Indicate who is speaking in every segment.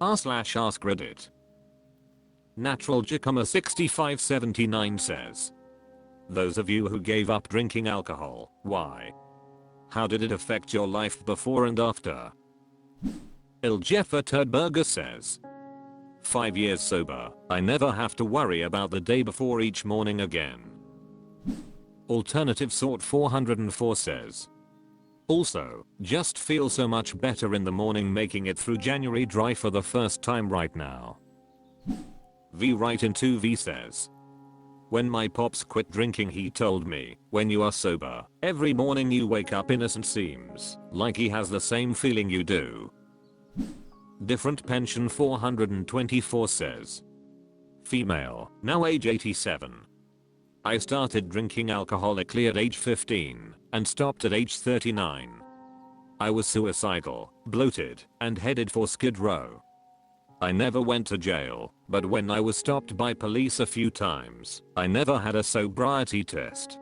Speaker 1: r/AskReddit. Natural Jacoma 6579 says, those of you who gave up drinking alcohol, why? How did it affect your life before and after? Iljeffer Turdberger says, 5 years sober, I never have to worry about the day before each morning again. Alternative Sort 404 says, also, just feel so much better in the morning making it through January dry for the first time right now. V Right in 2V says, when my pops quit drinking he told me, when you are sober, every morning you wake up innocent seems like he has the same feeling you do. Different Pension 424 says, female, now age 87. I started drinking alcoholically at age 15 and stopped at age 39. I was suicidal, bloated, and headed for Skid Row. I never went to jail, but when I was stopped by police a few times, I never had a sobriety test.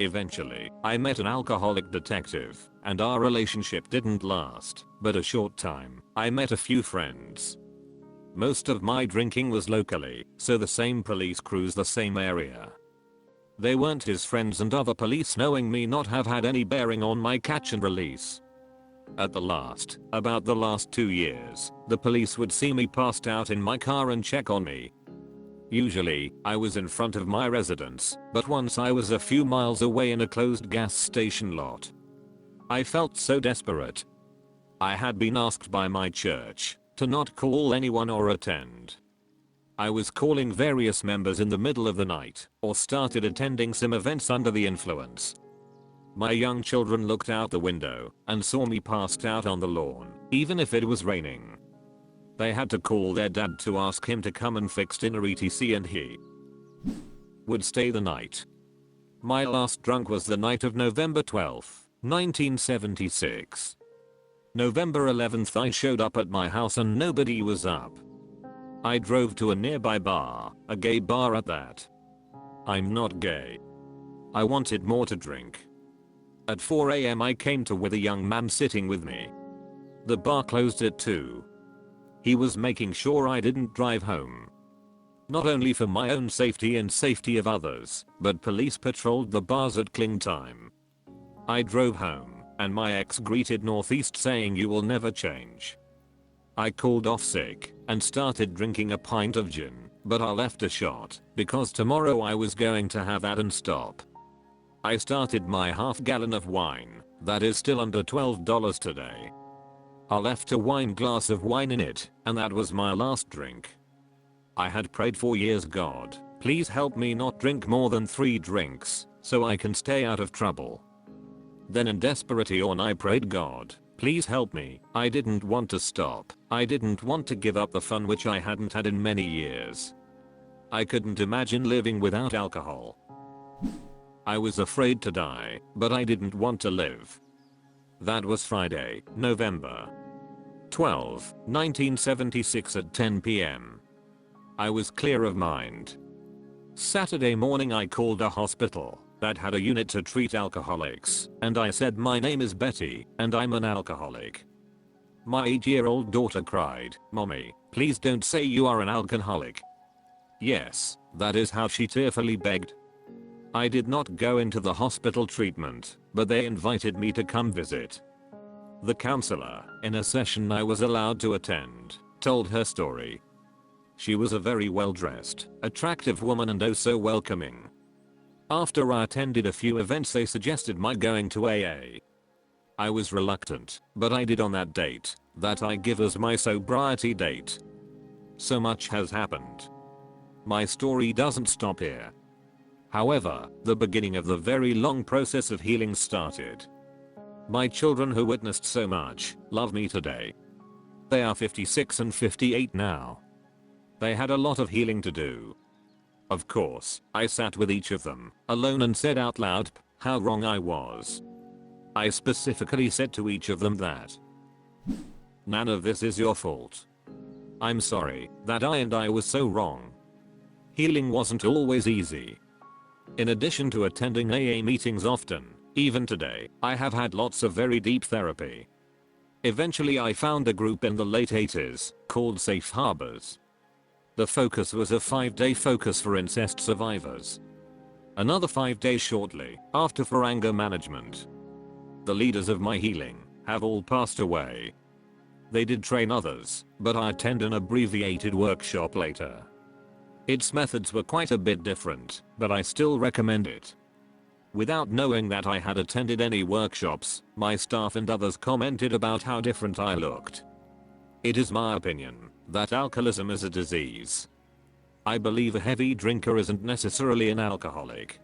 Speaker 1: Eventually, I met an alcoholic detective, and our relationship didn't last, but a short time. I met a few friends. Most of my drinking was locally, so the same police crews the same area. They weren't his friends, and other police knowing me not have had any bearing on my catch and release. About the last 2 years, the police would see me passed out in my car and check on me. Usually, I was in front of my residence, but once I was a few miles away in a closed gas station lot. I felt so desperate. I had been asked by my church to not call anyone or attend. I was calling various members in the middle of the night, or started attending some events under the influence. My young children looked out the window and saw me passed out on the lawn, even if it was raining. They had to call their dad to ask him to come and fix dinner etc, and he would stay the night. My last drunk was the night of November 12th, 1976. November 11th I showed up at my house and nobody was up. I drove to a nearby bar, a gay bar at that. I'm not gay. I wanted more to drink. At 4 AM I came to with a young man sitting with me. The bar closed at 2. He was making sure I didn't drive home. Not only for my own safety and safety of others, but police patrolled the bars at cling time. I drove home, and my ex greeted Northeast saying you will never change. I called off sick and started drinking a pint of gin, but I left a shot because tomorrow I was going to have that and stop. I started my half gallon of wine, that is still under $12 today. I left a wine glass of wine in it, and that was my last drink. I had prayed for years, God, please help me not drink more than 3 drinks, so I can stay out of trouble. Then in desperation I prayed, God, please help me. I didn't want to stop. I didn't want to give up the fun which I hadn't had in many years. I couldn't imagine living without alcohol. I was afraid to die, but I didn't want to live. That was Friday, November 12, 1976 at 10 PM. I was clear of mind. Saturday morning I called a hospital that had a unit to treat alcoholics, and I said my name is Betty, and I'm an alcoholic. My 8-year-old daughter cried, Mommy, please don't say you are an alcoholic. Yes, that is how she tearfully begged. I did not go into the hospital treatment, but they invited me to come visit. The counselor, in a session I was allowed to attend, told her story. She was a very well-dressed, attractive woman and oh so welcoming. After I attended a few events they suggested my going to AA. I was reluctant, but I did on that date, that I give as my sobriety date. So much has happened. My story doesn't stop here. However, the beginning of the very long process of healing started. My children who witnessed so much, love me today. They are 56 and 58 now. They had a lot of healing to do. Of course, I sat with each of them, alone and said out loud, how wrong I was. I specifically said to each of them that none of this is your fault. I'm sorry that I was so wrong. Healing wasn't always easy. In addition to attending AA meetings often, even today, I have had lots of very deep therapy. Eventually I found a group in the late 80s called Safe Harbors. The focus was a 5-day focus for incest survivors. Another 5 days shortly after for anger management. The leaders of my healing have all passed away. They did train others, but I attend an abbreviated workshop later. Its methods were quite a bit different, but I still recommend it. Without knowing that I had attended any workshops, my staff and others commented about how different I looked. It is my opinion that alcoholism is a disease. I believe a heavy drinker isn't necessarily an alcoholic.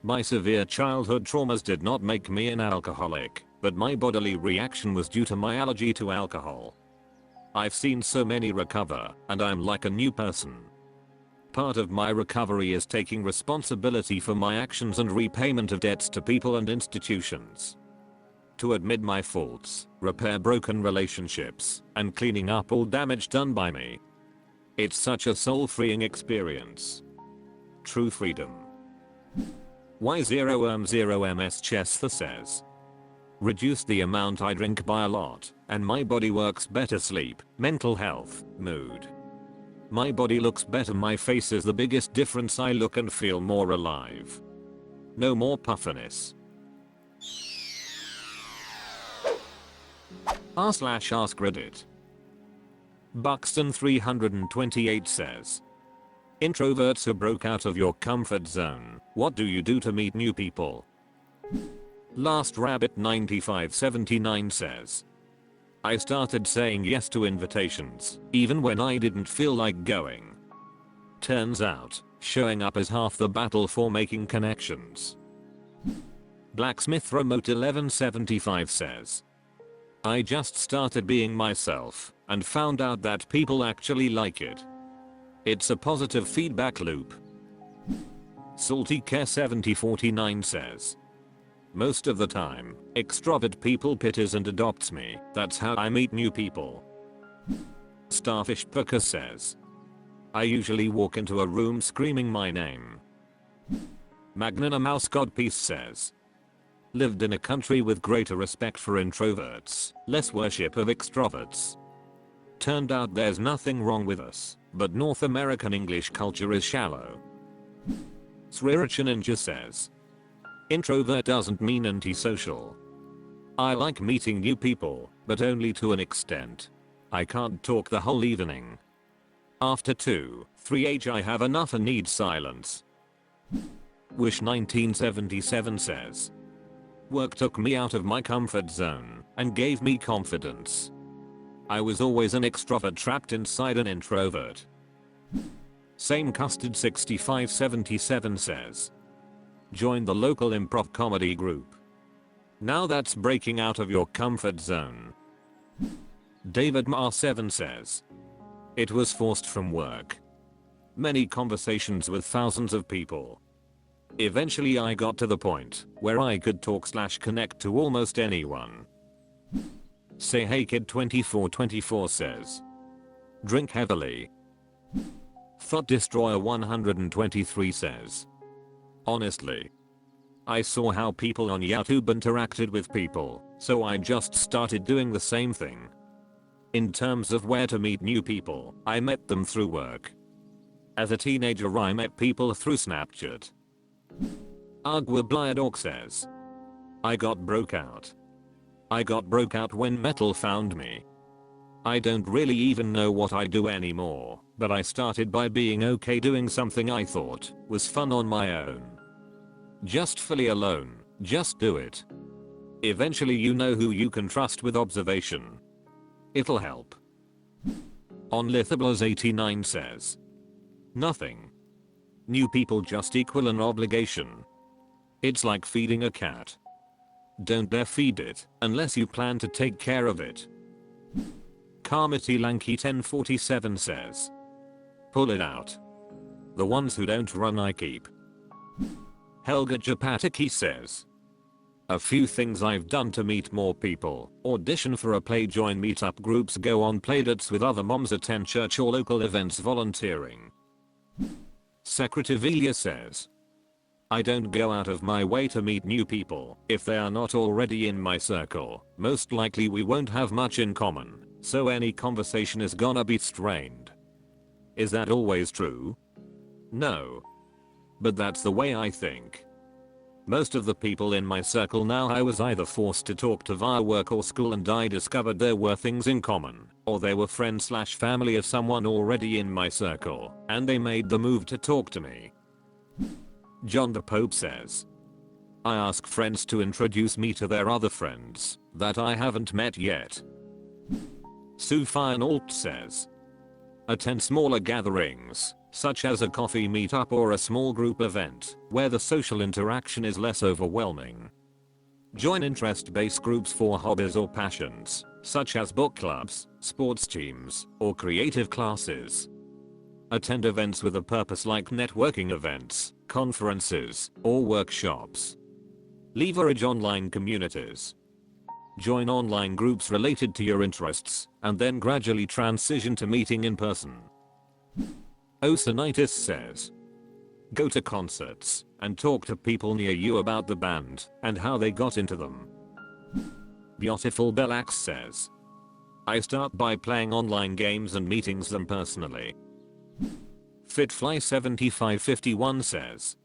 Speaker 1: My severe childhood traumas did not make me an alcoholic, but my bodily reaction was due to my allergy to alcohol. I've seen so many recover, and I'm like a new person. Part of my recovery is taking responsibility for my actions and repayment of debts to people and institutions. To admit my faults, repair broken relationships, and cleaning up all damage done by me. It's such a soul-freeing experience. True freedom. Y0M0MS Chester says. Reduce the amount I drink by a lot, and my body works better. Sleep, mental health, mood. My body looks better. My face is the biggest difference. I look and feel more alive. No more puffiness. r/AskReddit. Buxton 328 says. Introverts who broke out of your comfort zone. What do you do to meet new people? Last Rabbit 9579 says. I started saying yes to invitations, even when I didn't feel like going. Turns out, showing up is half the battle for making connections. Blacksmith Remote 1175 says. I just started being myself, and found out that people actually like it. It's a positive feedback loop. Salty Care 7049 says. Most of the time, extrovert people pities and adopts me. That's how I meet new people. Starfish Booker says. I usually walk into a room screaming my name. Magnana Mouse Godpeace says. Lived in a country with greater respect for introverts, less worship of extroverts. Turned out there's nothing wrong with us, but North American English culture is shallow. Sriracha Ninja says. Introvert doesn't mean antisocial. I like meeting new people, but only to an extent. I can't talk the whole evening. After 2-3 I have enough and need silence. Wish 1977 says. Work took me out of my comfort zone and gave me confidence. I was always an extrovert trapped inside an introvert. Same Custard 6577 says. Join the local improv comedy group. Now that's breaking out of your comfort zone. David Mar7 says. It was forced from work. Many conversations with thousands of people. Eventually I got to the point where I could talk/connect to almost anyone. Say Hey Kid 2424 says. Drink heavily. Thought Destroyer 123 says. Honestly, I saw how people on YouTube interacted with people, so I just started doing the same thing. In terms of where to meet new people, I met them through work. As a teenager I met people through Snapchat. Agua Bliadork says. I got broke out. I got broke out when metal found me. I don't really even know what I do anymore, but I started by being okay doing something I thought was fun on my own. Just fully alone, just do it. Eventually you know who you can trust with observation. It'll help. On Lithablas89 says. Nothing. New people just equal an obligation. It's like feeding a cat. Don't dare feed it unless you plan to take care of it. Carmity Lanky 1047 says. Pull it out. The ones who don't run I keep. Helga Japatiki says. A few things I've done to meet more people. Audition for a play, join meetup groups, go on playdates with other moms, attend church or local events, volunteering. Secretivelia says. I don't go out of my way to meet new people if they are not already in my circle. Most likely we won't have much in common, so any conversation is gonna be strained. Is that always true? No. But that's the way I think. Most of the people in my circle now I was either forced to talk to via work or school, and I discovered there were things in common, or they were friends/family of someone already in my circle, and they made the move to talk to me. John the Pope says, I ask friends to introduce me to their other friends that I haven't met yet. Sufyan says, attend smaller gatherings, such as a coffee meetup or a small group event, where the social interaction is less overwhelming. Join interest-based groups for hobbies or passions, such as book clubs, sports teams, or creative classes. Attend events with a purpose like networking events, conferences, or workshops. Leverage online communities. Join online groups related to your interests, and then gradually transition to meeting in person. Osinitis says, go to concerts and talk to people near you about the band and how they got into them. Beautiful Bellax says, I start by playing online games and meetings them personally. Fitfly7551 says,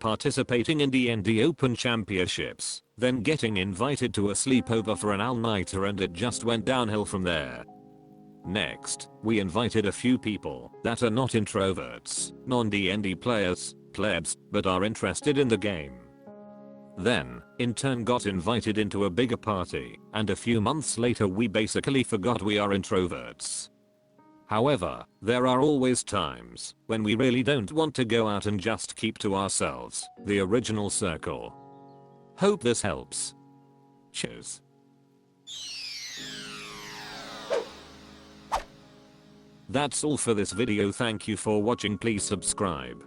Speaker 1: participating in D&D Open Championships, then getting invited to a sleepover for an all-nighter, and it just went downhill from there. Next, we invited a few people that are not introverts, non-D&D players, plebs, but are interested in the game. Then, in turn got invited into a bigger party, and a few months later we basically forgot we are introverts. However, there are always times when we really don't want to go out and just keep to ourselves, the original circle. Hope this helps. Cheers. That's all for this video. Thank you for watching. Please subscribe.